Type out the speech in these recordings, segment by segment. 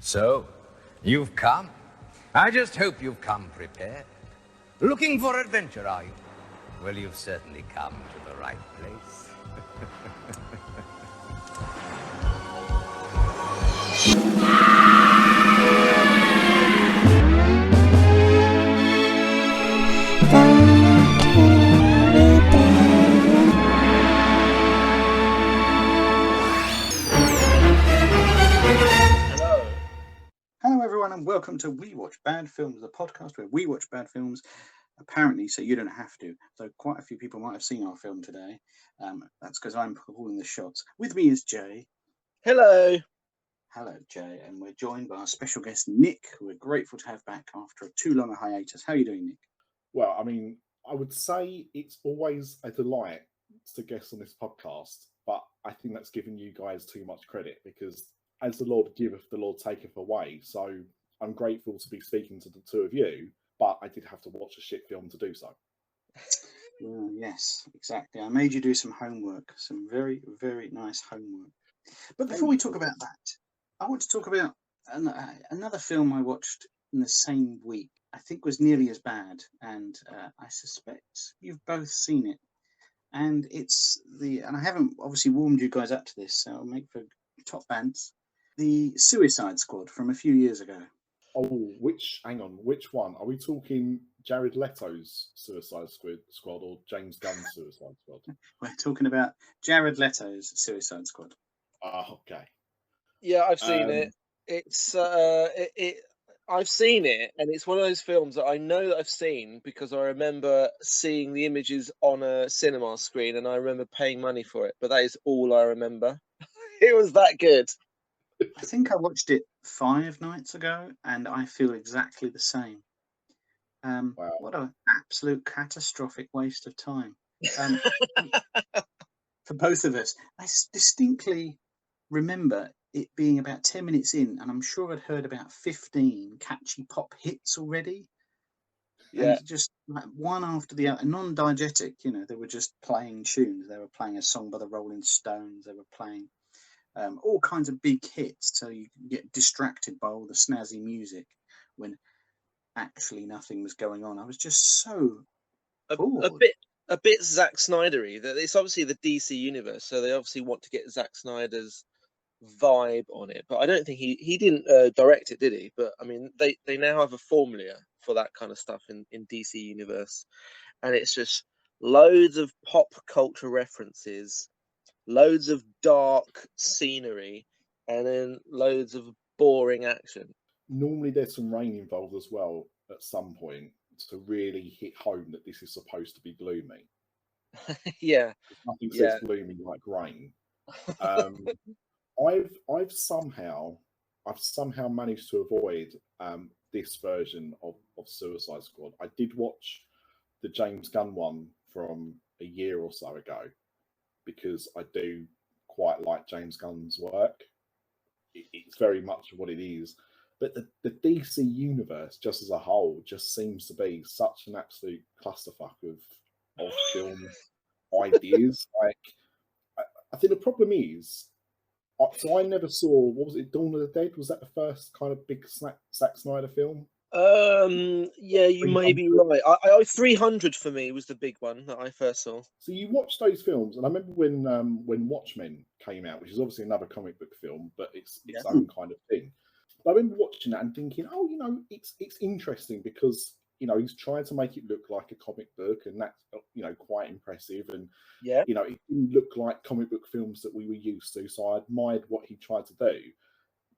So, you've come. I just hope you've come prepared. Looking for adventure, are you? Well, you've certainly come to the right place. Hello, everyone, and welcome to We Watch Bad Films, the podcast where we watch bad films, apparently, so you don't have to. So quite a few people might have seen our film today. That's because I'm calling the shots. With me is Jay. Hello. Hello, Jay, and we're joined by our special guest, Nick, who we're grateful to have back after too long a hiatus. How are you doing, Nick? Well, I mean, I would say it's always a delight to guest on this podcast, but I think that's giving you guys too much credit because as the Lord giveth, the Lord taketh away. So I'm grateful to be speaking to the two of you, but I did have to watch a shit film to do so. Well, yes, exactly. I made you do some homework, some very, very nice homework. But before we talk about that, I want to talk about another film I watched in the same week. I think was nearly as bad, and I suspect you've both seen it. And and I haven't obviously warmed you guys up to this, so I'll make for top bands. The Suicide Squad from a few years ago. Oh, hang on, which one? Are we talking Jared Leto's Suicide Squad or James Gunn's Suicide Squad? We're talking about Jared Leto's Suicide Squad. Okay. Yeah, I've seen it. It's I've seen it, and it's one of those films that I know that I've seen because I remember seeing the images on a cinema screen, and I remember paying money for it. But that is all I remember. It was that good. I think I watched it 5 nights ago, and I feel exactly the same. Wow. What an absolute catastrophic waste of time for both of us. I distinctly remember it being about 10 minutes in, and I'm sure I'd heard about 15 catchy pop hits already. Yeah. And just like one after the other, non-diegetic, they were just playing tunes. They were playing a song by the Rolling Stones. They were playing all kinds of big hits, so you get distracted by all the snazzy music when actually nothing was going on. I was just so bored. A bit Zack Snydery. That it's obviously the DC universe, so they obviously want to get Zack Snyder's vibe on it. But I don't think he didn't direct it, did he? But I mean, they now have a formula for that kind of stuff in DC universe, and it's just loads of pop culture references, loads of dark scenery, and then loads of boring action. Normally there's some rain involved as well at some point to really hit home that this is supposed to be gloomy. Yeah. Nothing says gloomy like rain. I've somehow managed to avoid this version of Suicide Squad. I did watch the James Gunn one from a year or so ago because I do quite like James Gunn's work. It's very much what it is. But the DC universe, just as a whole, just seems to be such an absolute clusterfuck of film ideas. I think the problem is, so I never saw, what was it, Dawn of the Dead? Was that the first kind of big Zack Snyder film? Yeah, you may be right. I 300 for me was the big one that I first saw. So you watch those films, and I remember when Watchmen came out, which is obviously another comic book film, but it's its own kind of thing. But I remember watching that and thinking, it's interesting because he's trying to make it look like a comic book, and that's quite impressive. And it didn't look like comic book films that we were used to, so I admired what he tried to do.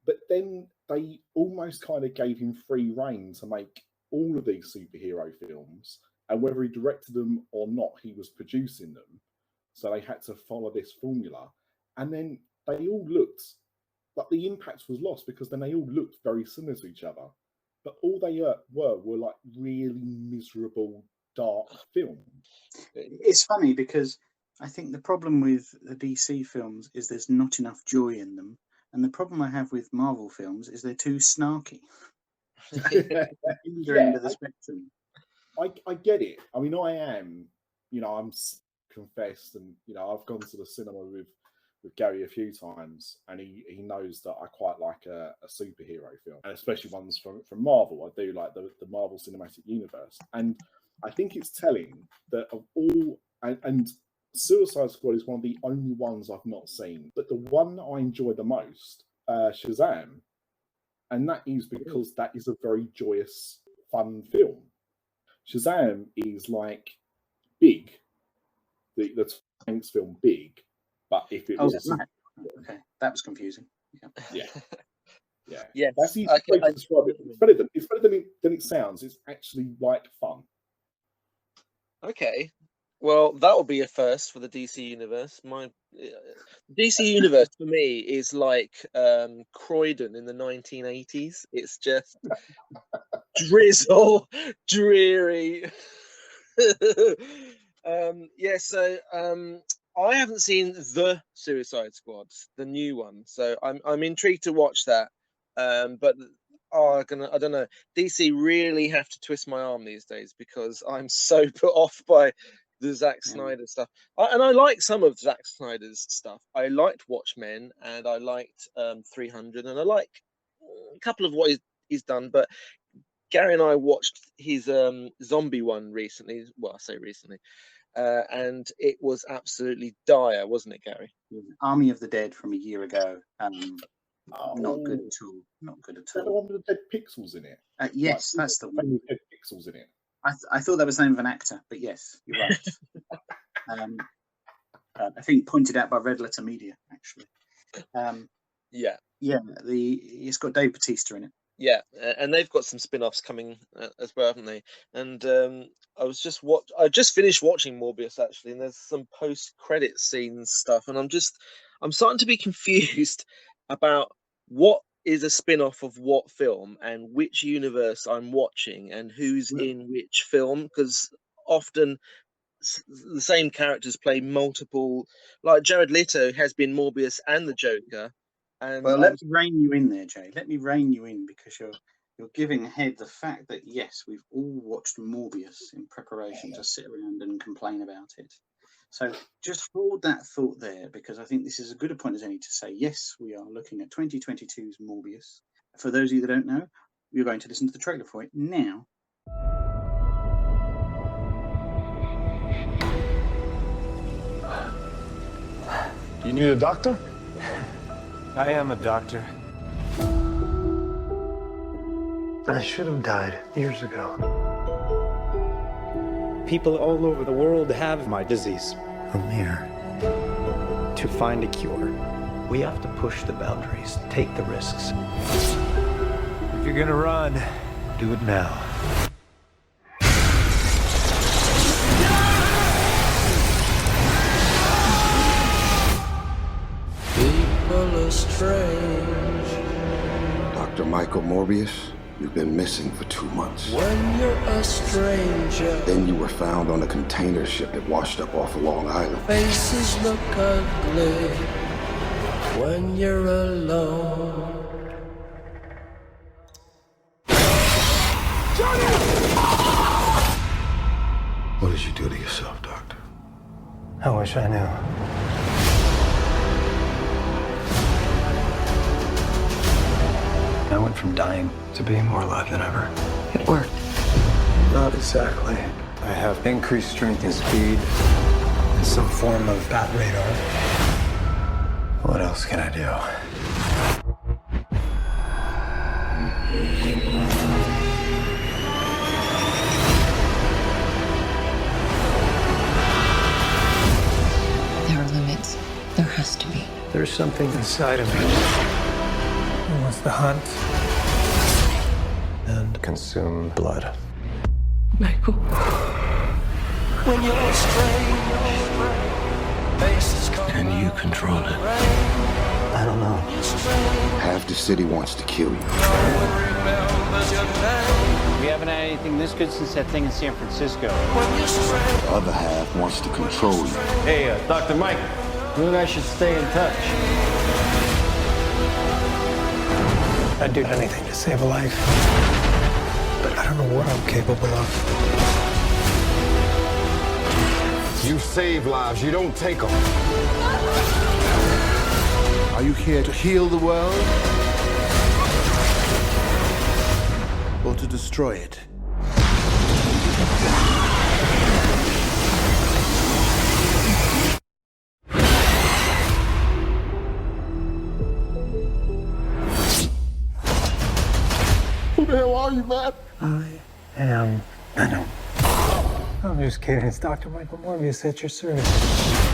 But then they almost kind of gave him free rein to make all of these superhero films, and whether he directed them or not, he was producing them. So they had to follow this formula, and then they all looked. But the impact was lost because then they all looked very similar to each other. But all they were like really miserable, dark films. It's funny because I think the problem with the DC films is there's not enough joy in them. And the problem I have with Marvel films is they're too snarky. Either end of the spectrum. I get it. I mean, I'm confessed, and I've gone to the cinema with Gary a few times, and he knows that I quite like a superhero film, and especially ones from Marvel. I do like the Marvel Cinematic Universe, and I think it's telling that of all and Suicide Squad is one of the only ones I've not seen, but the one that I enjoy the most, Shazam, and that is because that is a very joyous, fun film. Shazam is like Big, the Hanks film Big, but if it was okay, that was confusing. Yeah. Yes. That's the easiest way to describe it. It's better than it sounds. It's actually like fun. Okay. Well, that will be a first for the DC universe. My DC universe for me is like Croydon in the 1980s. It's just drizzle, dreary. So I haven't seen the Suicide Squad, the new one, so I'm intrigued to watch that. But I don't know. DC really have to twist my arm these days because I'm so put off by the Zack Snyder stuff. And I like some of Zack Snyder's stuff. I liked Watchmen, and I liked 300, and I like a couple of what he's done. But Gary and I watched his zombie one recently. Well, I say recently. And it was absolutely dire, wasn't it, Gary? Army of the Dead from a year ago. Not good at all. Not good at all. The one with the dead pixels in it. Yes, that's the one. With dead pixels in it. I thought that was the name of an actor, but yes, you're right. I think pointed out by Red Letter Media, actually. It's got Dave Bautista in it. Yeah, and they've got some spin-offs coming as well, haven't they? And I just finished watching Morbius actually, and there's some post-credit scenes stuff, and I'm starting to be confused about what is a spin-off of what film and which universe I'm watching and who's in which film, because often the same characters play multiple. Like Jared Leto has been Morbius and the Joker. And let me rein you in there, Jay. Let me rein you in because you're giving ahead the fact that yes, we've all watched Morbius in preparation to sit around and complain about it. So just hold that thought there, because I think this is as good a point as any to say yes, we are looking at 2022's Morbius. For those of you that don't know, you're going to listen to the trailer for it now. You need a doctor? I am a doctor. I should have died years ago. People all over the world have my disease. I'm here to find a cure. We have to push the boundaries, take the risks. If you're gonna run, do it now. People are strange. Dr. Michael Morbius, you've been missing for 2 months. When you're a stranger, Then you were found on a container ship that washed up off of Long Island. faces look ugly. When you're alone, What did you do to yourself, Doctor? I wish I knew. I went from dying to being more alive than ever. It worked. Not exactly. I have increased strength and speed and some form of bat radar. What else can I do? There are limits. There has to be. There's something inside of me that wants to hunt and consume blood. Michael. when you're strange, faces come. Can you control it? I don't know. Half the city wants to kill you. We haven't had anything this good since that thing in San Francisco. The other half wants to control you. Hey, Dr. Mike, you and I should stay in touch. I'd do anything to save a life, but I don't know what I'm capable of. You save lives, you don't take them. Are you here to heal the world? Or to destroy it? Who the hell are you, man? I am Venom. I'm just kidding. It's Dr. Michael Morbius at your service.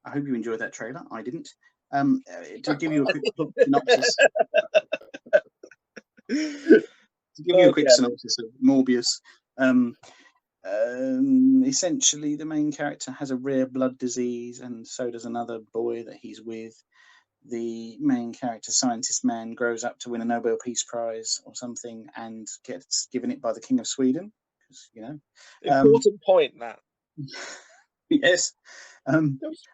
I hope you enjoyed that trailer. I didn't. To give you a quick synopsis. Synopsis of Morbius. Essentially, the main character has a rare blood disease, and so does another boy that he's with. The main character, scientist man, grows up to win a Nobel Peace Prize or something, and gets given it by the King of Sweden. Because important point that. Yes,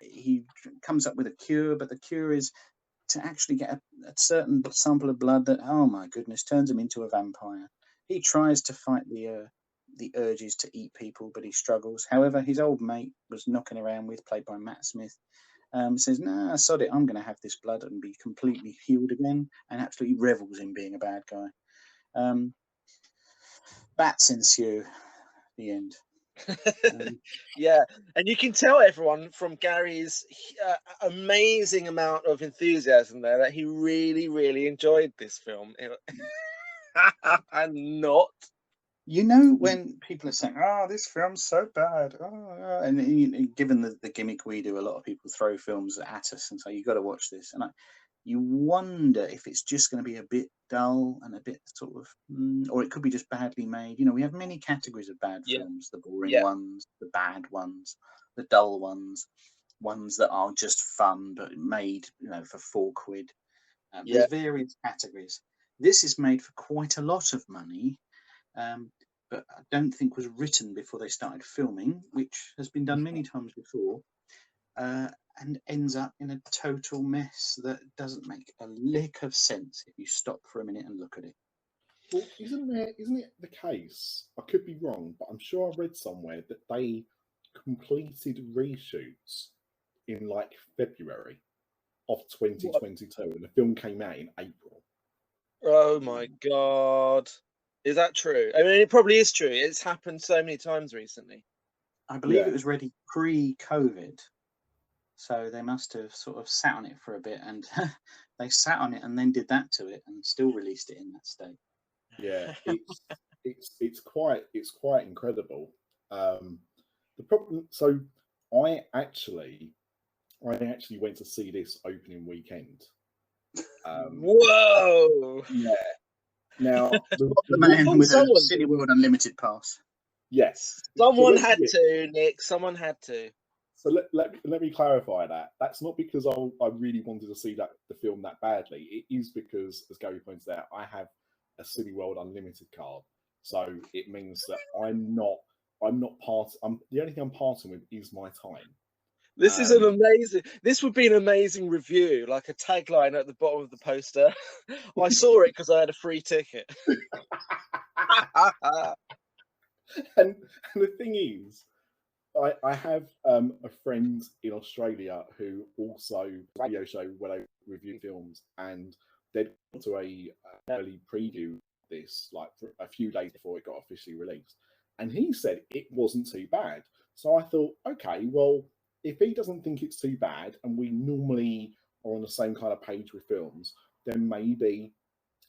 he comes up with a cure, but the cure is to actually get a certain sample of blood that, oh my goodness, turns him into a vampire. He tries to fight the urges to eat people, but he struggles. However, his old mate was knocking around with, played by Matt Smith, says, nah, sod it, I'm going to have this blood and be completely healed again, and absolutely revels in being a bad guy. Bats ensue. The end. Yeah, and you can tell everyone from Gary's amazing amount of enthusiasm there that he really, really enjoyed this film. And not. You know, when people are saying, oh, this film's so bad, and given the gimmick we do, a lot of people throw films at us and say, you've got to watch this. And you wonder if it's just going to be a bit dull and a bit sort of, or it could be just badly made. You know, we have many categories of bad films, the boring ones, the bad ones, the dull ones, ones that are just fun but made, for £4. There's various categories. This is made for quite a lot of money, but I don't think was written before they started filming, which has been done many times before. And ends up in a total mess that doesn't make a lick of sense if you stop for a minute and look at it. Well, isn't it the case? I could be wrong, but I'm sure I read somewhere that they completed reshoots in like February of 2022, and the film came out in April. Oh my God. Is that true? I mean, it probably is true. It's happened so many times recently. I believe it was ready pre-COVID. So they must have sort of sat on it for a bit, and they sat on it and then did that to it and still released it in that state. Yeah, it's quite incredible. The problem, so I actually went to see this opening weekend. Whoa! Yeah. Now the man with a City World Unlimited pass. Yes. Someone had to, Nick. Someone had to. So let me clarify that. That's not because I really wanted to see the film that badly. It is because, as Gary pointed out, I have a City World Unlimited card. So it means that I'm not the only thing I'm parting with is my time. This is an amazing. This would be an amazing review, like a tagline at the bottom of the poster. I saw it because I had a free ticket. And the thing is, I have a friend in Australia who also radio show where they review films, and they'd gone to a early preview of this like for a few days before it got officially released, and he said it wasn't too bad. So I thought, okay, well, if he doesn't think it's too bad, and we normally are on the same kind of page with films, then maybe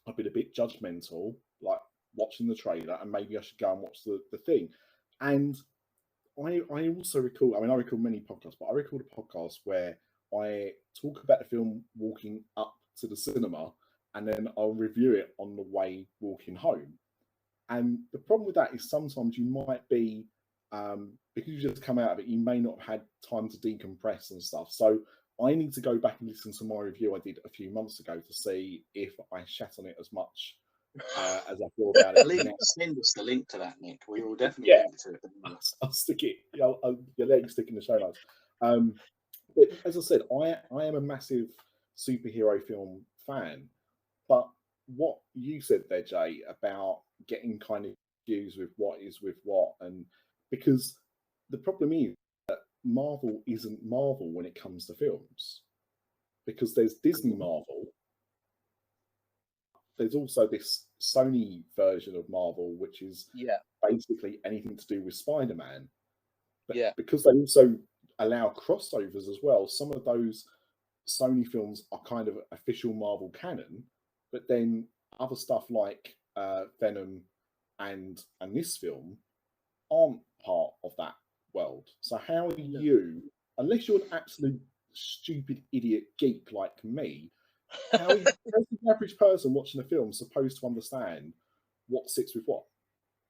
I've been a bit judgmental, like watching the trailer, and maybe I should go and watch the thing. And I also recall, I recall many podcasts, but I recall a podcast where I talk about the film walking up to the cinema, and then I'll review it on the way walking home. And the problem with that is sometimes you might be, because you just come out of it, you may not have had time to decompress and stuff. So I need to go back and listen to my review I did a few months ago to see if I shat on it as much as I feel about it. Send us the link to that, Nick. We will definitely link to it. I'll stick it. I'll let you stick in the show notes. But as I said, I am a massive superhero film fan. But what you said there, Jay, about getting kind of confused with what is with what, and because the problem is that Marvel isn't Marvel when it comes to films. because there's Disney Marvel. There's also this Sony version of Marvel, which is basically anything to do with Spider-Man. But because they also allow crossovers as well, some of those Sony films are kind of official Marvel canon, but then other stuff like Venom and this film aren't part of that world. So how are you, unless you're an absolute stupid idiot geek like me, how is the average person watching a film supposed to understand what sits with what?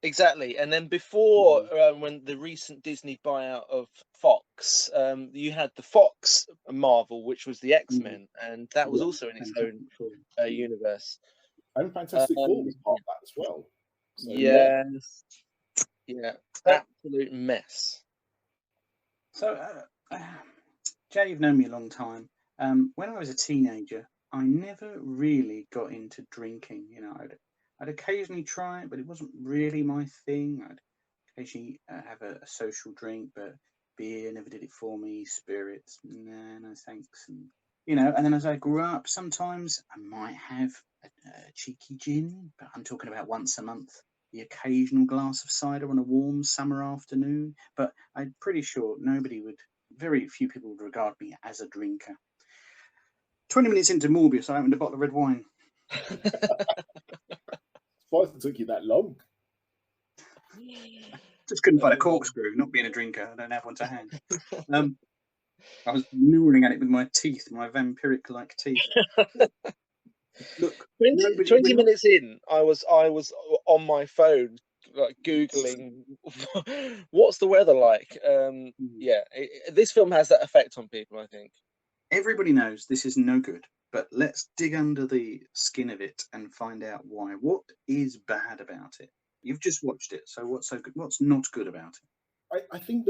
Exactly. And then before, when the recent Disney buyout of Fox, you had the Fox Marvel, which was the X-Men, and that was also in its own universe. And Fantastic Four was part of that as well. So, absolute mess. So, Jay, you've known me a long time. When I was a teenager, I never really got into drinking. You know, I'd occasionally try it, but it wasn't really my thing. I'd occasionally have a social drink, but beer never did it for me. Spirits, nah, no thanks. And you know, and then as I grew up, sometimes I might have a cheeky gin, but I'm talking about once a month. The occasional glass of cider on a warm summer afternoon, but I'm pretty sure very few people would regard me as a drinker. 20 minutes into Morbius, I opened a bottle of red wine. Why it took you that long? Just couldn't find a corkscrew, not being a drinker. I don't have one to hand. I was gnawing at it with my teeth, my vampiric-like teeth. Look, 20 minutes in, I was on my phone, like Googling, what's the weather like? This film has that effect on people, I think. Everybody knows this is no good, but let's dig under the skin of it and find out why. What is bad about it? You've just watched it, so what's so good? What's not good about it? I think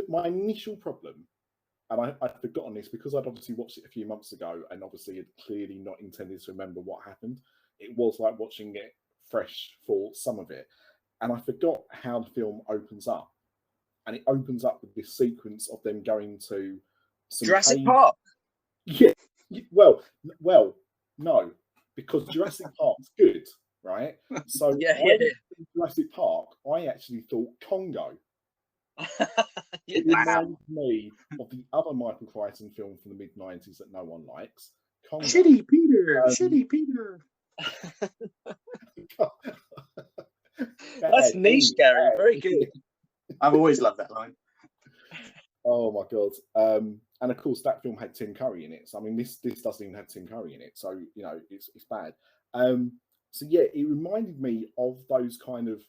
my initial problem, and I'd forgotten this because I'd obviously watched it a few months ago and obviously had clearly not intended to remember what happened. It was like watching it fresh for some of it. And I forgot how the film opens up. And it opens up with this sequence of them going to Jurassic Park. Yeah. Well, no, because Jurassic Park's good, right? So Jurassic Park, I actually thought Congo. It reminds me of the other Michael Crichton film from the mid-90s that no one likes. Congo. Shitty Peter. That's niche, Gary. Very good. I've always loved that line. Oh my god! And of course, that film had Tim Curry in it. So I mean, this doesn't even have Tim Curry in it. So you know, it's bad. So yeah, it reminded me of those kind of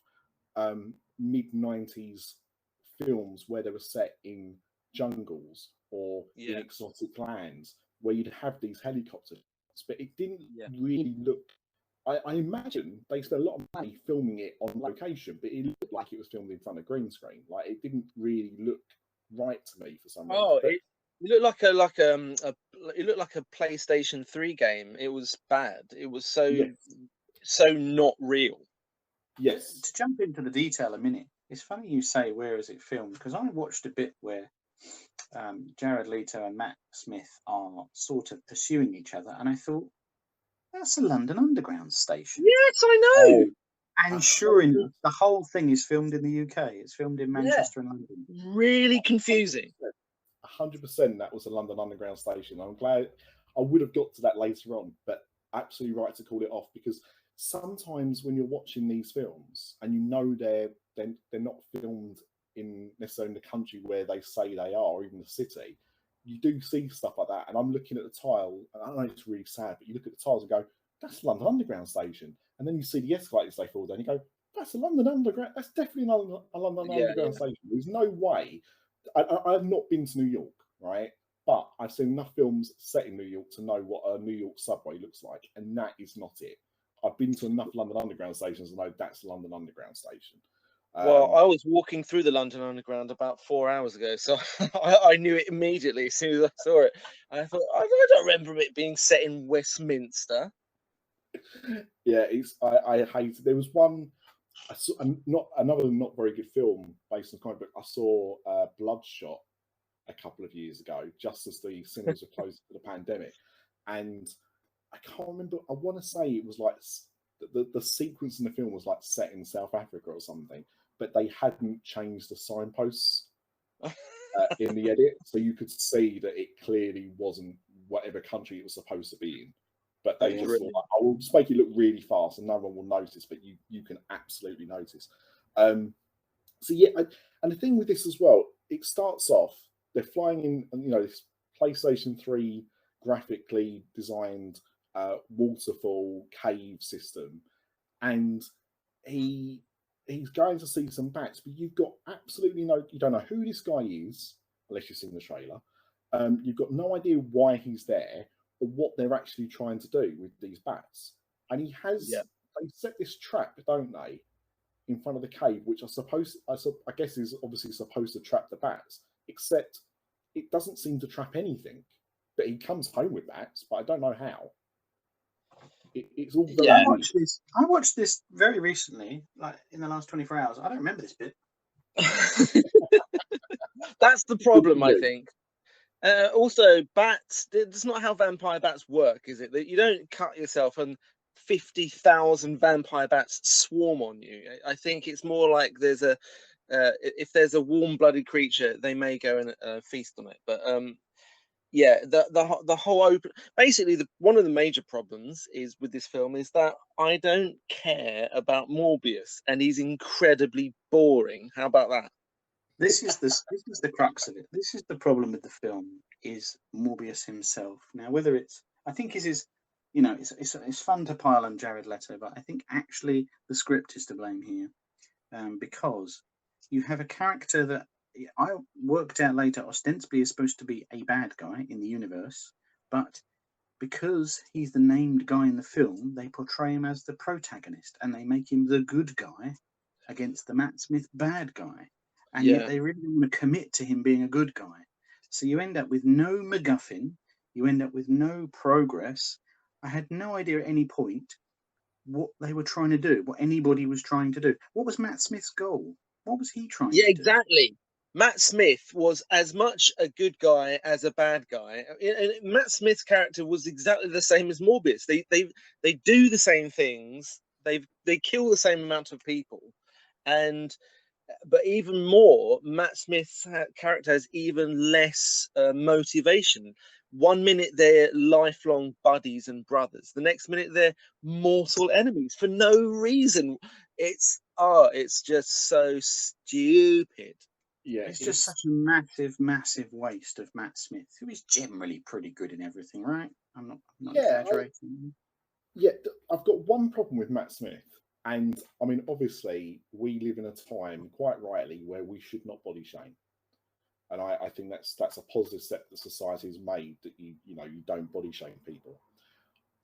mid-90s films where they were set in jungles or in exotic lands, where you'd have these helicopters, but it didn't really look. I imagine they spent a lot of money filming it on location, but it looked like it was filmed in front of green screen. Like it didn't really look right to me for some reason. Oh, it looked like a PlayStation 3 game. It was bad. It was so not real. Yes. To jump into the detail a minute, it's funny you say where is it filmed, because I watched a bit where Jared Leto and Matt Smith are sort of pursuing each other, and I thought, that's a London Underground station. Yes, I know. And sure enough, the whole thing is filmed in the UK. It's filmed in Manchester and London. Really confusing. 100% that was a London Underground station. I'm glad. I would have got to that later on, but absolutely right to call it off, because sometimes when you're watching these films and you know they're not filmed in necessarily in the country where they say they are, or even the city, you do see stuff like that. And I'm looking at the tile, and I know it's really sad, but you look at the tiles and go, that's London Underground station. And then you see the escalators they fall down, you go, that's a London Underground, that's definitely a London Underground station. There's no way. I've not been to New York, right? But I've seen enough films set in New York to know what a New York subway looks like, and that is not it. I've been to enough London Underground stations to know that's a London Underground station. Well, I was walking through the London Underground about 4 hours ago, so I knew it immediately as soon as I saw it. I thought, I don't remember it being set in Westminster. Yeah, I hate. There was one, another not very good film based on comic book. I saw Bloodshot, a couple of years ago, just as the cinemas were closed for the pandemic. And I can't remember, I want to say it was like the sequence in the film was like set in South Africa or something, but they hadn't changed the signposts in the edit. So you could see that it clearly wasn't whatever country it was supposed to be in. But they just thought, I will just make it look really fast and no one will notice, but you can absolutely notice. So yeah, and the thing with this as well, it starts off, they're flying in, you know, this PlayStation 3 graphically designed waterfall cave system, and he's going to see some bats, but you've got absolutely you don't know who this guy is unless you've seen the trailer. You've got no idea why he's there or what they're actually trying to do with these bats. And he has, they set this trap, don't they, in front of the cave, which I guess is obviously supposed to trap the bats, except it doesn't seem to trap anything. But he comes home with bats, but I don't know how. It's all very I watched this very recently, like in the last 24 hours. I don't remember this bit. That's the problem, I think. Also, bats, that's not how vampire bats work, is it? That you don't cut yourself and 50,000 vampire bats swarm on you. I think it's more like there's if there's a warm-blooded creature, they may go and feast on it. But yeah, the whole open, basically one of the major problems is with this film is that I don't care about Morbius, and he's incredibly boring. How about that? This is the crux of it. This is the problem with the film, is Morbius himself. Now, whether it's, I think you know, it's fun to pile on Jared Leto, but I think actually the script is to blame here, because you have a character that I worked out later ostensibly is supposed to be a bad guy in the universe, but because he's the named guy in the film, they portray him as the protagonist and they make him the good guy against the Matt Smith bad guy. And yet they really don't want to commit to him being a good guy. So you end up with no MacGuffin. You end up with no progress. I had no idea at any point what they were trying to do, what anybody was trying to do. What was Matt Smith's goal? What was he trying to do? Yeah, exactly. Matt Smith was as much a good guy as a bad guy. And Matt Smith's character was exactly the same as Morbius. They do the same things. They kill the same amount of people. But even more, Matt Smith's character has even less motivation. 1 minute they're lifelong buddies and brothers. The next minute they're mortal enemies for no reason. It's just so stupid. Yeah, it's just such a massive waste of Matt Smith, who is generally pretty good in everything, right? I'm not exaggerating. I've got one problem with Matt Smith. And I mean, obviously, we live in a time, quite rightly, where we should not body shame. And I think that's a positive step that society has made, that you don't body shame people.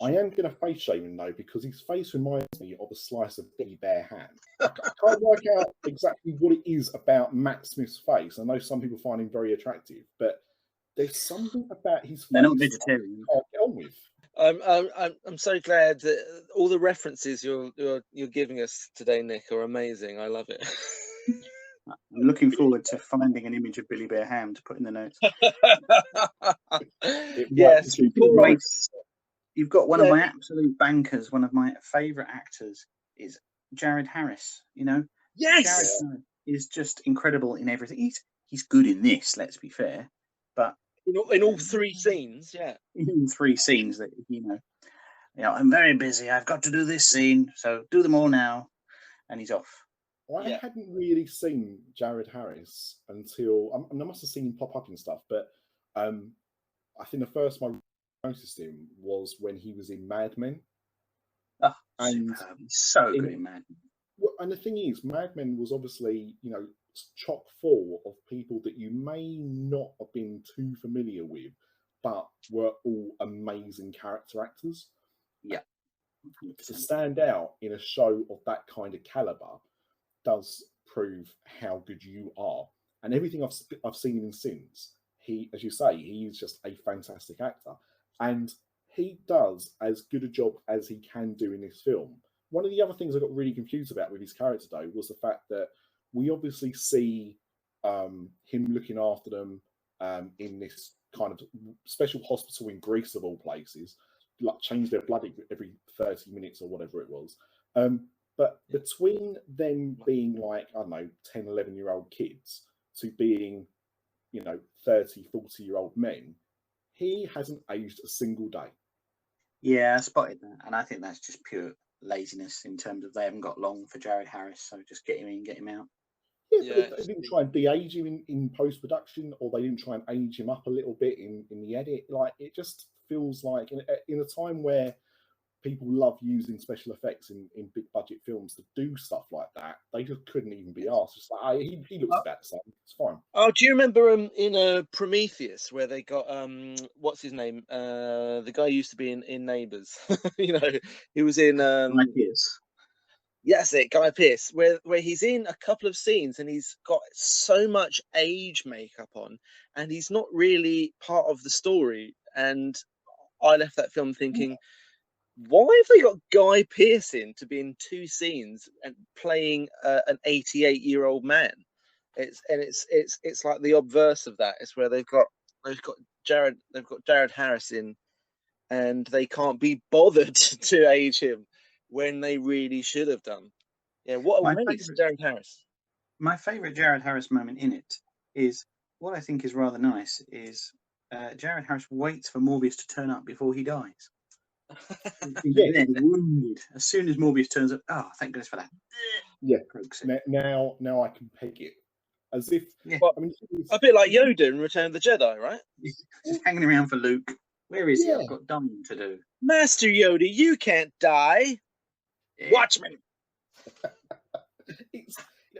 I am going to face shame him though, because his face reminds me of a slice of Billy Bear ham. I can't work out exactly what it is about Matt Smith's face. I know some people find him very attractive, but there's something about his face they're not vegetarian. I can't get on with. I'm so glad that all the references you're giving us today, Nick, are amazing. I love it. I'm looking forward to finding an image of Billy Bear Ham to put in the notes. Yes, you've got one of my absolute bankers, one of my favourite actors is Jared Harris. You know, yes, Jared Harris is just incredible in everything. He's good in this. Let's be fair, but. In all three scenes, in 3 scenes that I'm very busy. I've got to do this scene, so do them all now, and he's off. I hadn't really seen Jared Harris until I must have seen him pop up and stuff, but I think the first time I noticed him was when he was in Mad Men. Oh, and he's so good in Mad Men. And the thing is, Mad Men was obviously chock full of people that you may not have been too familiar with, but were all amazing character actors. Yeah. To stand out in a show of that kind of caliber does prove how good you are. And everything I've seen him since, he, as you say, he's just a fantastic actor. And he does as good a job as he can do in this film. One of the other things I got really confused about with his character, though, was the fact that we obviously see him looking after them in this kind of special hospital in Greece of all places, like change their blood every 30 minutes or whatever it was. But between them being like, I don't know, 10, 11-year-old kids to being, 30, 40-year-old men, he hasn't aged a single day. Yeah, I spotted that. And I think that's just pure laziness in terms of they haven't got long for Jared Harris. So just get him in, get him out. Yeah, but they didn't try and de-age him in post-production, or they didn't try and age him up a little bit in the edit. Like, it just feels like in a time where people love using special effects in big budget films to do stuff like that, they just couldn't even be asked. Just like, he looks about the same. It's fine. Oh, do you remember in Prometheus where they got what's his name? The guy who used to be in Neighbours. He was in Guy Pearce. Yes, it Guy Pearce, where he's in a couple of scenes and he's got so much age makeup on, and he's not really part of the story. And I left that film thinking, why have they got Guy Pearce in to be in 2 scenes and playing an 88-year-old man? It's like the obverse of that. It's where they've got Jared Harris in, and they can't be bothered to age him when they really should have done. Yeah, what a waste, Jared Harris. My favourite Jared Harris moment in it is, what I think is rather nice is Jared Harris waits for Morbius to turn up before he dies. Then wounded. As soon as Morbius turns up, oh, thank goodness for that. Yeah. Now I can peg it. As if, well, a bit like Yoda in Return of the Jedi, right? Just hanging around for Luke. Where is he? I've got dumb to do. Master Yoda, you can't die. Watch me.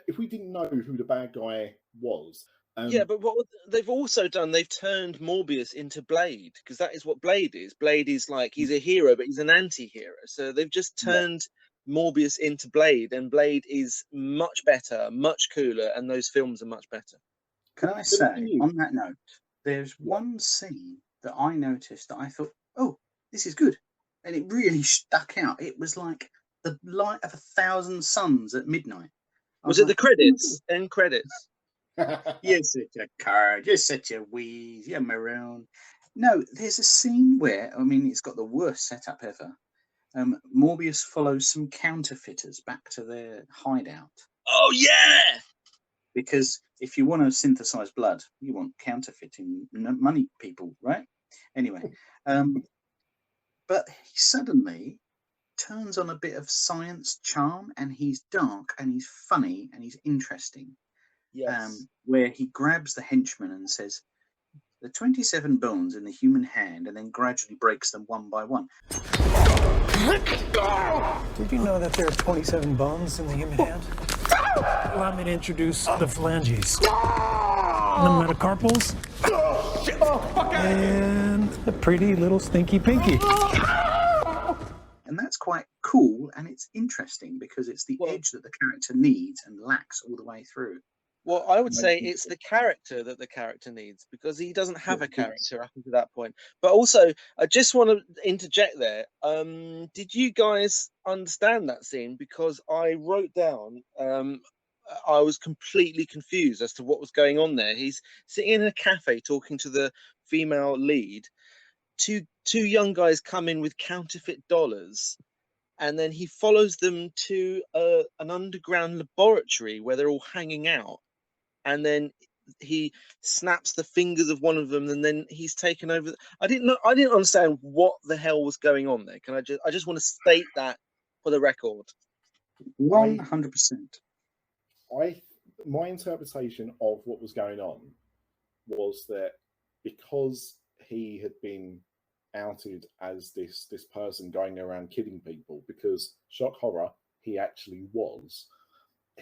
If we didn't know who the bad guy was. But what they've also done, they've turned Morbius into Blade, because that is what Blade is. Blade is like, he's a hero, but he's an anti-hero. So they've just turned Morbius into Blade, and Blade is much better, much cooler, and those films are much better. Can I say, on that note, there's one scene that I noticed that I thought, oh, this is good. And it really stuck out. It was like the light of 1,000 suns at midnight. Was it the credits? End credits? You're such a card. You're such a wheeze. You're maroon. No, there's a scene where, I mean, it's got the worst setup ever. Morbius follows some counterfeiters back to their hideout. Oh, yeah! Because if you want to synthesize blood, you want counterfeiting money people, right? Anyway, but he suddenly turns on a bit of science charm, and he's dark, and he's funny, and he's interesting. Yes. Where he grabs the henchman and says, "The 27 bones in the human hand," and then gradually breaks them one by one. Did you know that there are 27 bones in the human hand? Allow me to introduce the phalanges, the metacarpals, and the pretty little stinky pinky. And that's quite cool, and it's interesting because it's the edge that the character needs and lacks all the way through. Well, I would say it's the character that the character needs, because he doesn't have a character up until that point. But also, I just want to interject there. Did you guys understand that scene? Because I wrote down, I was completely confused as to what was going on there. He's sitting in a cafe talking to the female lead. Two young guys come in with counterfeit dollars, and then he follows them to an underground laboratory where they're all hanging out. And then he snaps the fingers of one of them, and then he's taken over. I didn't understand what the hell was going on there. I just want to state that for the record. 100%. My interpretation of what was going on was that because he had been outed as this person going around killing people, because shock horror, he actually was.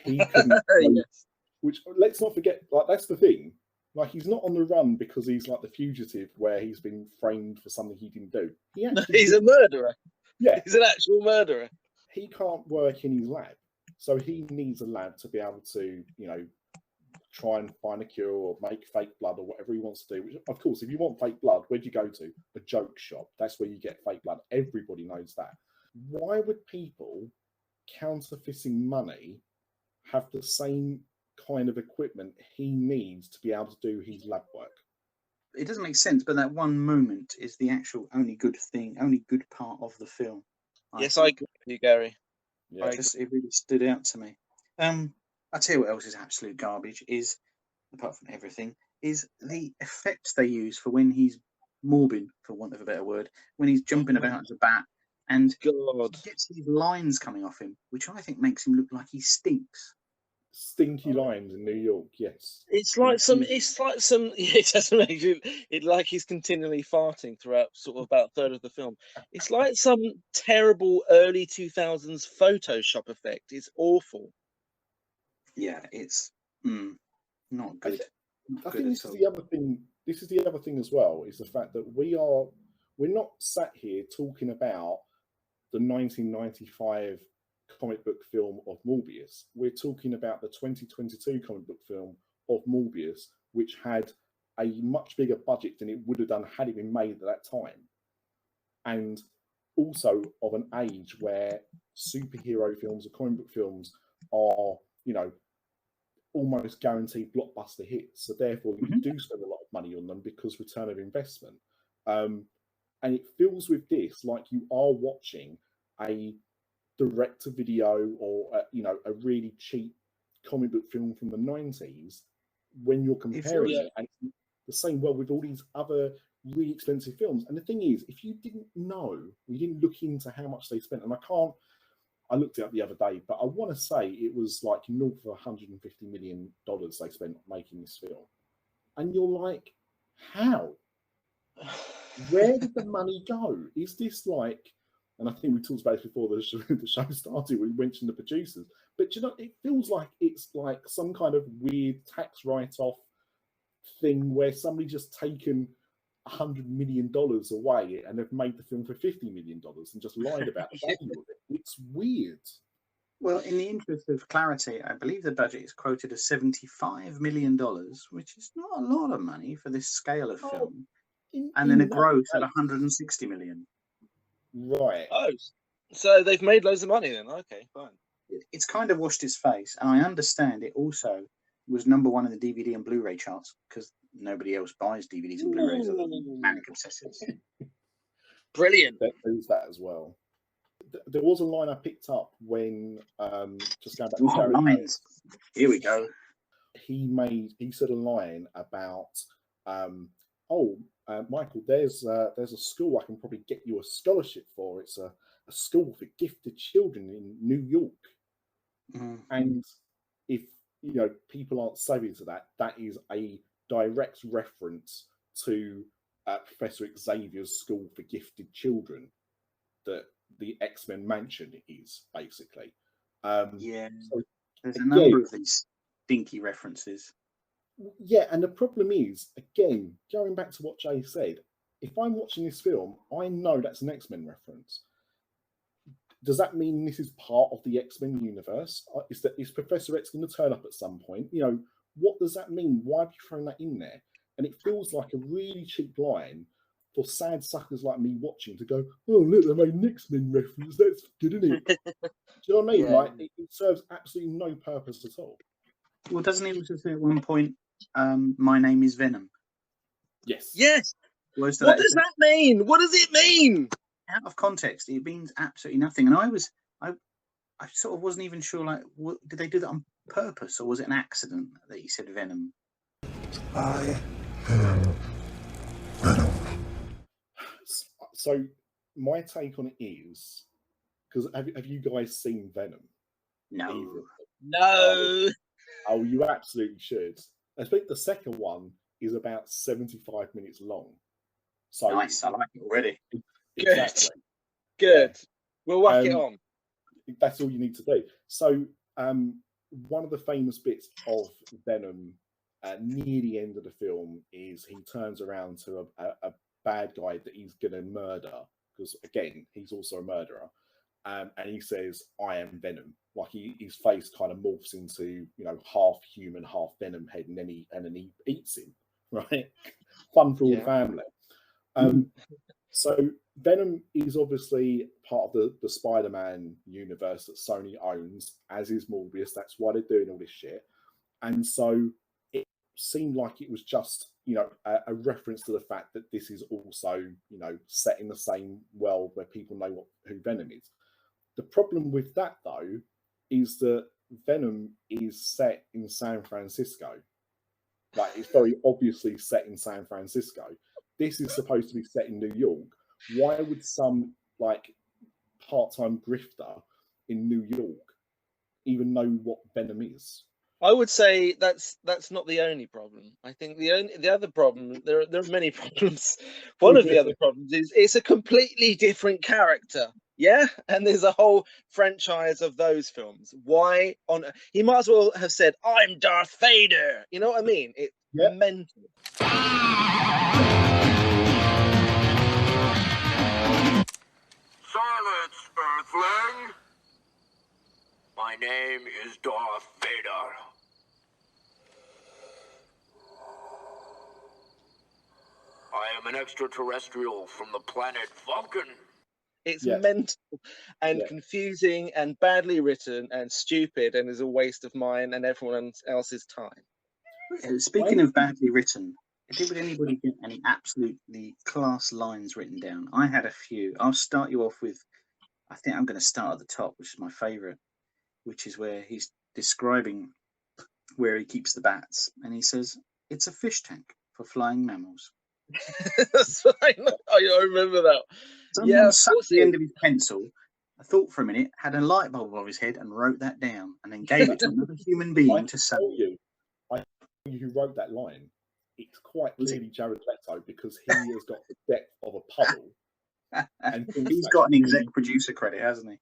He couldn't. Yes. Which, let's not forget, like, that's the thing. Like, he's not on the run because he's like the fugitive where he's been framed for something he didn't do. He's a murderer. Yeah. He's an actual murderer. He can't work in his lab. So he needs a lab to be able to, try and find a cure or make fake blood or whatever he wants to do. Which, of course, if you want fake blood, where'd you go to? A joke shop. That's where you get fake blood. Everybody knows that. Why would people counterfeiting money have the same kind of equipment he needs to be able to do his lab work? it doesn't make sense, but that one moment is the actual only good thing, only good part of the film. Yes, I agree with you, Gary. Yeah. It really stood out to me. I tell you what else is absolute garbage is, apart from everything, is the effects they use for when he's morbid, for want of a better word, when he's jumping about as a bat, and God, he gets these lines coming off him, which I think makes him look like he stinks. Stinky lines in New York, yes. it's like some. It doesn't make it like he's continually farting throughout sort of about a third of the film. It's like some terrible early 2000s Photoshop effect. It's awful. Yeah, it's not good. I think this is the other thing. This is the other thing as well, is the fact that we're not sat here talking about the 1995 comic book film of Morbius. We're talking about the 2022 comic book film of Morbius, which had a much bigger budget than it would have done had it been made at that time, and also of an age where superhero films or comic book films are, you know, almost guaranteed blockbuster hits. So therefore, you do spend a lot of money on them because return of investment. And it feels with this like you are watching a direct-to-video or a really cheap comic book film from the 90s when you're comparing it. And it's the same well with all these other really expensive films. And the thing is, if you didn't know, you didn't look into how much they spent, and I looked it up the other day, but I want to say it was like north of $150 million they spent making this film. And you're like, how? Where did the money go? Is this like, and I think we talked about this before the show started, we mentioned the producers, but you know, it feels like it's like some kind of weird tax write-off thing where somebody just taken $100 million away and have made the film for $50 million and just lied about the value of it. It's weird. Well, in the interest of clarity, I believe the budget is quoted as $75 million, which is not a lot of money for this scale of film. And then a gross at 160 million. Right. Oh, so they've made loads of money then. Okay, fine. It's kind of washed its face, and I understand it also was #1 in the DVD and Blu-ray charts because nobody else buys DVDs and Blu-rays other than manic obsessives. Brilliant. There's that as well. There was a line I picked up when just going back to Jared lines. Here we go. He said a line about Michael, there's a school I can probably get you a scholarship for. It's a school for gifted children in New York. And if people aren't savvy to that, that is a direct reference to Professor Xavier's School for Gifted Children that the X-Men mansion is, basically. So there's a number of these stinky references. Yeah, and the problem is, again, going back to what Jay said, if I'm watching this film, I know that's an X-Men reference. Does that mean this is part of the X-Men universe? Is Professor X going to turn up at some point? What does that mean? Why have you thrown that in there? And it feels like a really cheap line for sad suckers like me watching to go, oh, look, they made an X-Men reference. That's good, isn't it? Do you know what I mean? Yeah. Like, it serves absolutely no purpose at all. Well, doesn't he also say at one point, my name is Venom? Yes. Yes. What does that mean? What does it mean? Out of context, it means absolutely nothing. And I sort of wasn't even sure, like, did they do that on purpose, or was it an accident that he said Venom? I am Venom. So my take on it is, because have you guys seen Venom? No. No. Oh, you absolutely should. I think the second one is about 75 minutes long. So nice, I like it already. Exactly. Good. We'll whack it on. That's all you need to do. So one of the famous bits of Venom near the end of the film is he turns around to a bad guy that he's going to murder, because, again, he's also a murderer. And he says, I am Venom. Like his face kind of morphs into, half human, half Venom head, and then he eats him, right? Fun for all the family. So Venom is obviously part of the Spider-Man universe that Sony owns, as is Morbius. That's why they're doing all this shit. And so it seemed like it was just, a reference to the fact that this is also, set in the same world where people know who Venom is. The problem with that, though, is that Venom is set in San Francisco. Like, it's very obviously set in San Francisco. This is supposed to be set in New York. Why would some, like, part-time grifter in New York even know what Venom is? I would say that's not the only problem. I think the other problem, there are many problems. One of the other problems is it's a completely different character. Yeah, and there's a whole franchise of those films. Why on he might as well have said, "I'm Darth Vader." You know what I mean? It's mental. Silence, Earthling. My name is Darth Vader. I am an extraterrestrial from the planet Vulcan. It's mental and confusing and badly written and stupid and is a waste of mine and everyone else's time. Speaking of badly written, did anybody get any absolutely class lines written down? I had a few. I'll start you off with, I think I'm going to start at the top, which is my favourite, which is where he's describing where he keeps the bats. And he says, it's a fish tank for flying mammals. That's right. I remember that. Someone sucked the end of his pencil, I thought for a minute, had a light bulb above his head and wrote that down and then gave it to another human being to say. I tell you who wrote that line. It's quite clearly Jared Leto, because he has got the depth of a puddle. And he's got an exec producer credit, hasn't he?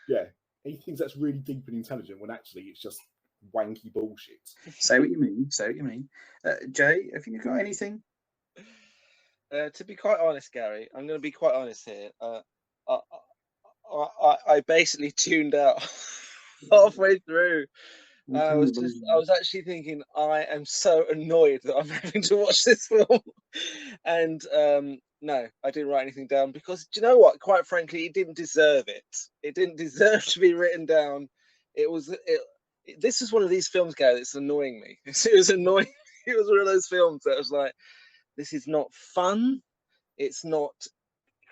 Yeah. He thinks that's really deep and intelligent when actually it's just wanky bullshit. Say what you mean. Say what you mean. Jay, have you got anything? To be quite honest, Gary, I'm going to be quite honest here. I basically tuned out halfway through. I was actually thinking, I am so annoyed that I'm having to watch this film. And no, I didn't write anything down because, do you know what? Quite frankly, it didn't deserve it. It didn't deserve to be written down. This is one of these films, Gary, that's annoying me. It was annoying. It was one of those films that was like, this is not fun. It's not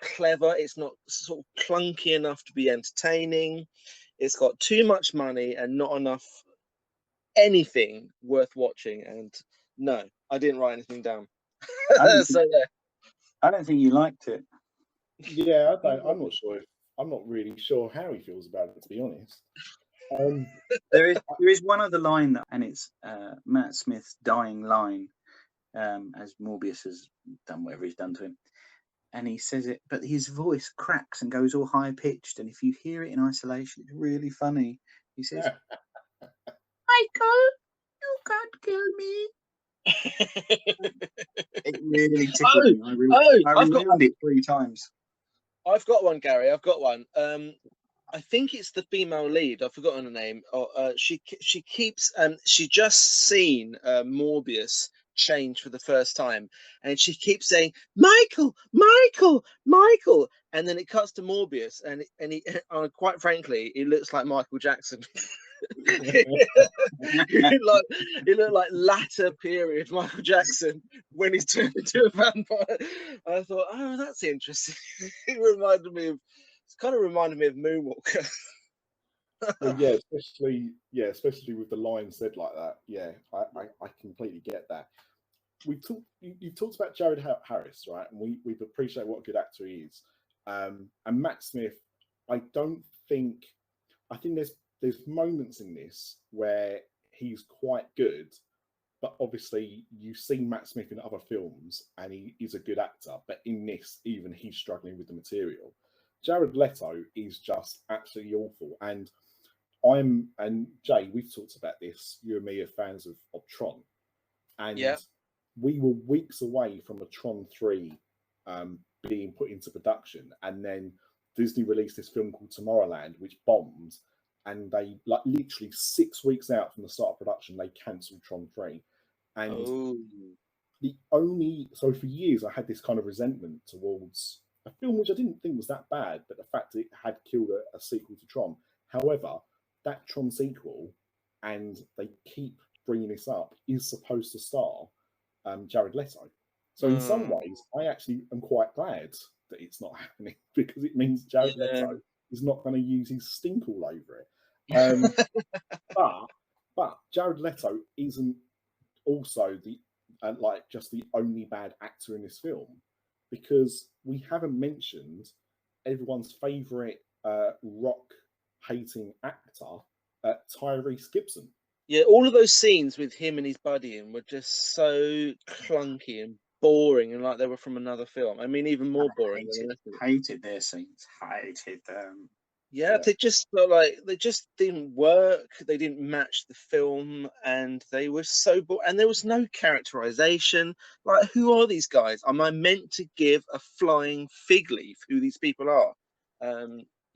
clever. It's not sort of clunky enough to be entertaining. It's got too much money and not enough anything worth watching. And no, I didn't write anything down. I don't think you liked it. Yeah, I'm not sure. I'm not really sure how he feels about it, to be honest. There is one other line, and it's Matt Smith's dying line. As Morbius has done whatever he's done to him. And he says it, but his voice cracks and goes all high-pitched. And if you hear it in isolation, it's really funny. He says, Michael, you can't kill me. It really tickled me. I rewound it 3 times. I've got one, Gary. I've got one. I think it's the female lead. I've forgotten her name. She keeps... she just seen Morbius change for the first time, and she keeps saying Michael, and then it cuts to Morbius, and he quite frankly, he looks like Michael Jackson. He looked like latter period Michael Jackson when he's turned into a vampire. I thought, oh, that's interesting. It kind of reminded me of Moonwalker. Well, especially with the line said like that. Yeah, I completely get that. You've talked about Jared Harris, right? And we appreciate what a good actor he is. And Matt Smith, I think there's moments in this where he's quite good, but obviously you've seen Matt Smith in other films and he is a good actor, but in this, even he's struggling with the material. Jared Leto is just absolutely awful. And Jay, we've talked about this. You and me are fans of Tron. And we were weeks away from a Tron 3 being put into production. And then Disney released this film called Tomorrowland, which bombed. And they, like, literally 6 weeks out from the start of production, they cancelled Tron 3. And so for years, I had this kind of resentment towards a film which I didn't think was that bad, but the fact that it had killed a sequel to Tron. However, that Tron sequel, and they keep bringing this up, is supposed to star Jared Leto. So in some ways, I actually am quite glad that it's not happening, because it means Jared Leto is not going to use his stink all over it. But Jared Leto isn't also the just the only bad actor in this film, because we haven't mentioned everyone's favourite rock hating actor, Tyrese Gibson. Yeah, all of those scenes with him and his buddy in were just so clunky and boring, and like they were from another film. I mean, even more boring. Hated their scenes. Hated them. Yeah, they just felt like they just didn't work. They didn't match the film, and they were so boring. And there was no characterization. Like, who are these guys? Am I meant to give a flying fig leaf who these people are?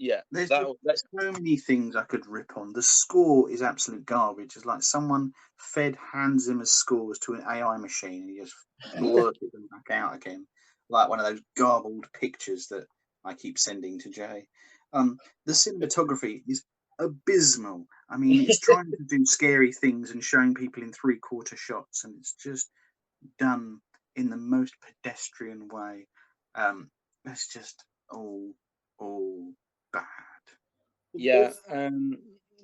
Yeah, there's so many things I could rip on. The score is absolute garbage. It's like someone fed Hans Zimmer's scores to an AI machine and he just blurted them back out again, like one of those garbled pictures that I keep sending to Jay. The cinematography is abysmal. I mean, it's trying to do scary things and showing people in 3/4 shots, and it's just done in the most pedestrian way. It's just all bad. Yeah,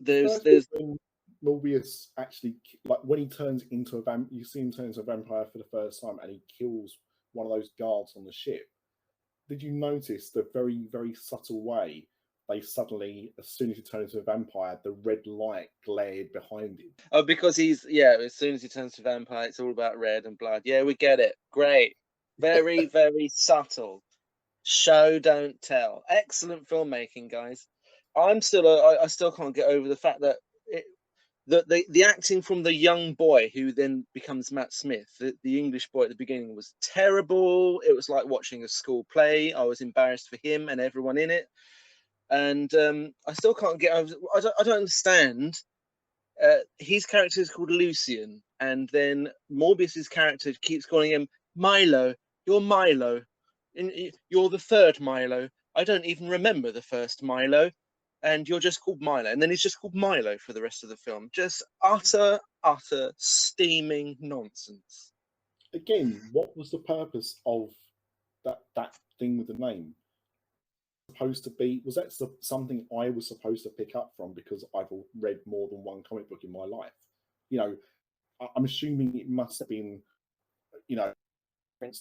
there's when Morbius actually, like when he turns into a you see him turn into a vampire for the first time, and he kills one of those guards on the ship. Did you notice the very, very subtle way they suddenly, as soon as he turns into a vampire, the red light glared behind him? Oh, because as soon as he turns to vampire, it's all about red and blood. Yeah, we get it. Great. Very, very subtle. Show, don't tell. Excellent filmmaking, guys. I still can't get over the fact that the acting from the young boy who then becomes Matt Smith, the English boy at the beginning, was terrible. It was like watching a school play. I was embarrassed for him and everyone in it. And I still can't get over. I don't understand. His character is called Lucian, and then Morbius's character keeps calling him Milo. You're Milo. You're the third Milo. I don't even remember the first Milo, and you're just called Milo. And then he's just called Milo for the rest of the film. Just utter steaming nonsense. Again, what was the purpose of that thing with the name? Supposed to be, was that something I was supposed to pick up from because I've read more than one comic book in my life? You know, I'm assuming it must have been, you know,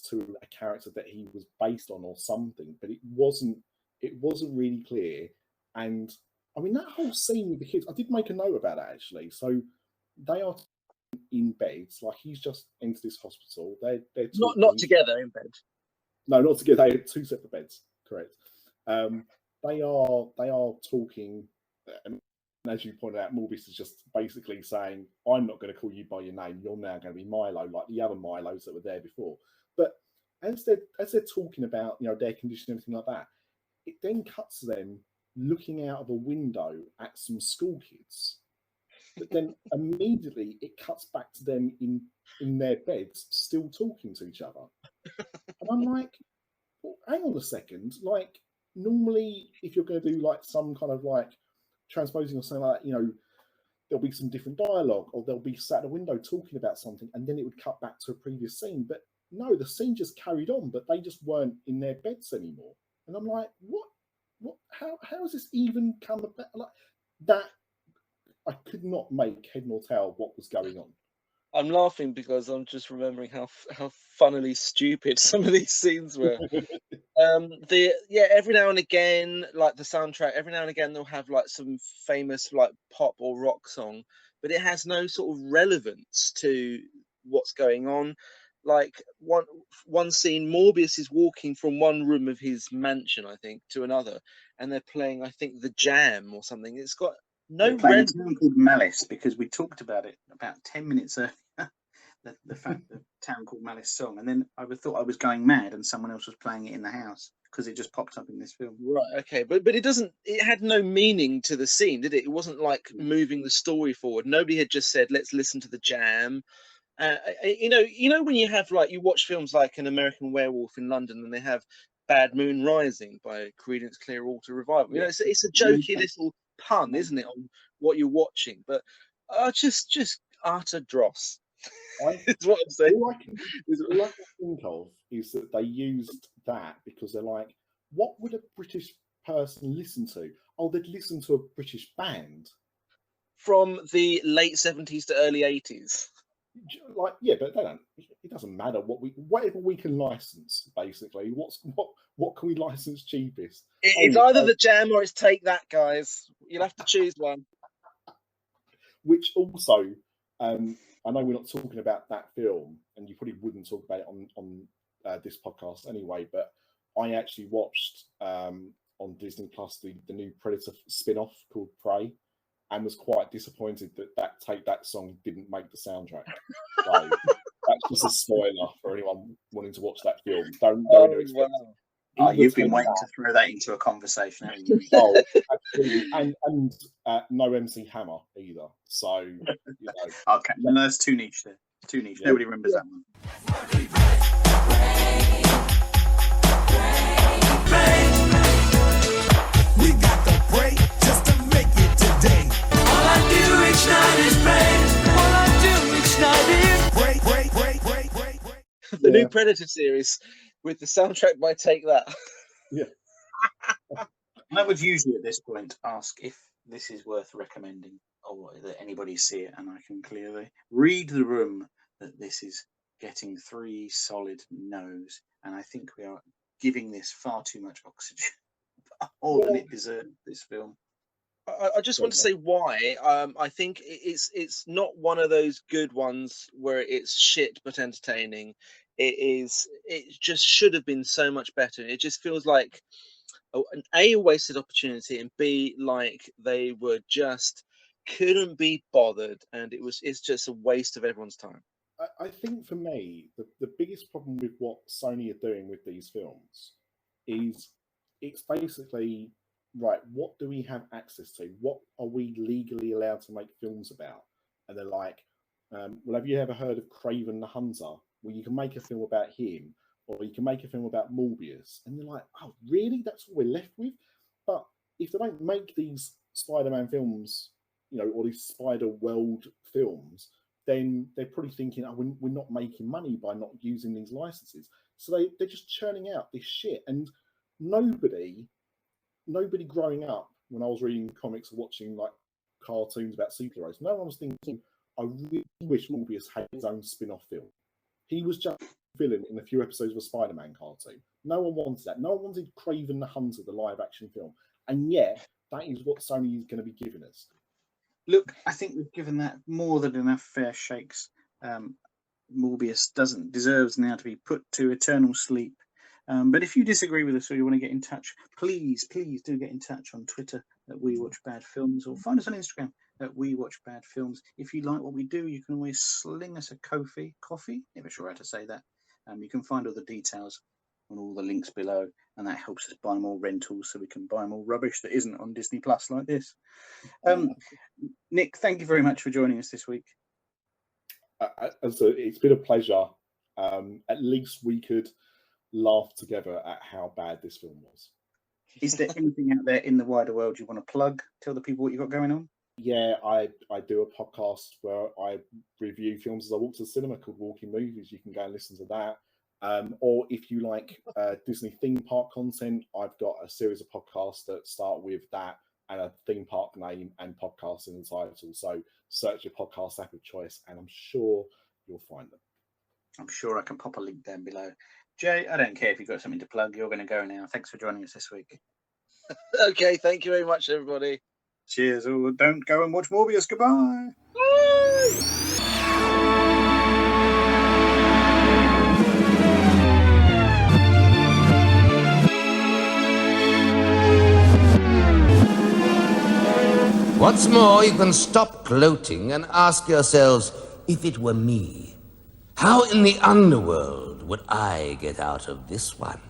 to a character that he was based on or something, but it wasn't really clear. And I mean, that whole scene with the kids, I did make a note about that actually. So they are in beds, like he's just entered this hospital. They're not together in bed. No, not together. They have 2 separate beds. Correct. They are talking, and as you pointed out, Morbius is just basically saying, "I'm not going to call you by your name. You're now going to be Milo, like the other Milos that were there before." But as they're talking about, you know, their condition and everything like that, it then cuts to them looking out of a window at some school kids. But then immediately it cuts back to them in their beds, still talking to each other. And I'm like, well, hang on a second. Like, normally, if you're going to do like some kind of like transposing or something like that, you know, there'll be some different dialogue, or they'll be sat at a window talking about something, and then it would cut back to a previous scene. But no, the scene just carried on, but they just weren't in their beds anymore. And I'm like, what? How has this even come about? Like that, I could not make head nor tail what was going on. I'm laughing because I'm just remembering how funnily stupid some of these scenes were. Every now and again, like the soundtrack, every now and again they'll have like some famous like pop or rock song, but it has no sort of relevance to what's going on. Like one scene, Morbius is walking from one room of his mansion, I think, to another, and they're playing, I think, The Jam or something. It's got no relevance. A town called Malice, because we talked about it about 10 minutes earlier. the town called Malice song, and then I thought I was going mad, and someone else was playing it in the house because it just popped up in this film. Right. Okay. But it had no meaning to the scene, did it? It wasn't like moving the story forward. Nobody had just said, "Let's listen to The Jam." You know when you have like, you watch films like An American Werewolf in London, and they have Bad Moon Rising by Creedence Clearwater Revival. You know, it's a jokey little pun, isn't it, on what you're watching? But I just utter dross. I, It's what I'm saying. all I can think of is that they used that because they're like, what would a British person listen to? Oh, they'd listen to a British band. From the late 70s to early 80s. Like, yeah, but they don't. It doesn't matter whatever we can license. Basically, what can we license cheapest? It's either The Jam or it's Take That, guys. You'll have to choose one. Which also, I know we're not talking about that film, and you probably wouldn't talk about it on this podcast anyway. But I actually watched on Disney Plus the new Predator spin-off called Prey, and was quite disappointed that Take That song didn't make the soundtrack. So that's just a spoiler for anyone wanting to watch that film. Don't expect it. Oh, you've been waiting to throw that into a conversation, haven't you? Oh, absolutely. And no MC Hammer either. So, you know. Okay, no, that's too niche there. Too niche. Yeah. Nobody remembers that one. We got the break just to make it today. All I do each night is pray. All I do each night is break. The new Predator series with the soundtrack by Take That. Yeah. I would usually at this point ask if this is worth recommending or that anybody see it, and I can clearly read the room that this is getting 3 solid no's, and I think we are giving this far too much oxygen, more than it deserves, this film. I just want to say why. I think it's not one of those good ones where it's shit but entertaining. It just should have been so much better. It just feels like a wasted opportunity, and B, like they were just couldn't be bothered, and it's just a waste of everyone's time. I think for me, the biggest problem with what Sony are doing with these films is it's basically, right, what do we have access to? What are we legally allowed to make films about? And they're like, well, have you ever heard of Craven the Hunter? Well, you can make a film about him, or you can make a film about Morbius. And you're like, oh, really? That's what we're left with? But if they don't make these Spider-Man films, you know, or these Spider-World films, then they're probably thinking, oh, we're not making money by not using these licenses. So they're just churning out this shit. And nobody growing up, when I was reading comics or watching like cartoons about superheroes, no one was thinking, I really wish Morbius had his own spin-off film. He was just a villain in a few episodes of a Spider-Man cartoon. No one wanted that. No one wanted Craven the Hunter, the live-action film. And yet, that is what Sony is going to be giving us. Look, I think we've given that more than enough fair shakes. Morbius deserves now to be put to eternal sleep. But if you disagree with us or you want to get in touch, please do get in touch on Twitter at We Watch Bad Films, or find us on Instagram at We Watch Bad Films. If you like what we do, you can always sling us a coffee, never sure how to say that. You can find all the details on all the links below, and that helps us buy more rentals so we can buy more rubbish that isn't on Disney Plus like this. Nick, thank you very much for joining us this week. So it's been a pleasure. At least we could laugh together at how bad this film was. Is there anything out there in the wider world you want to plug? Tell the people what you've got going on. Yeah, I do a podcast where I review films as I walk to the cinema called Walking Movies. You can go and listen to that. Or if you like Disney theme park content, I've got a series of podcasts that start with that and a theme park name and podcast in the title. So search your podcast app of choice, and I'm sure you'll find them. I'm sure I can pop a link down below. Jay, I don't care if you've got something to plug. You're going to go now. Thanks for joining us this week. Okay, thank you very much, everybody. Cheers. Oh, don't go and watch Morbius. Goodbye. What's more, you can stop gloating and ask yourselves, if it were me, how in the underworld would I get out of this one?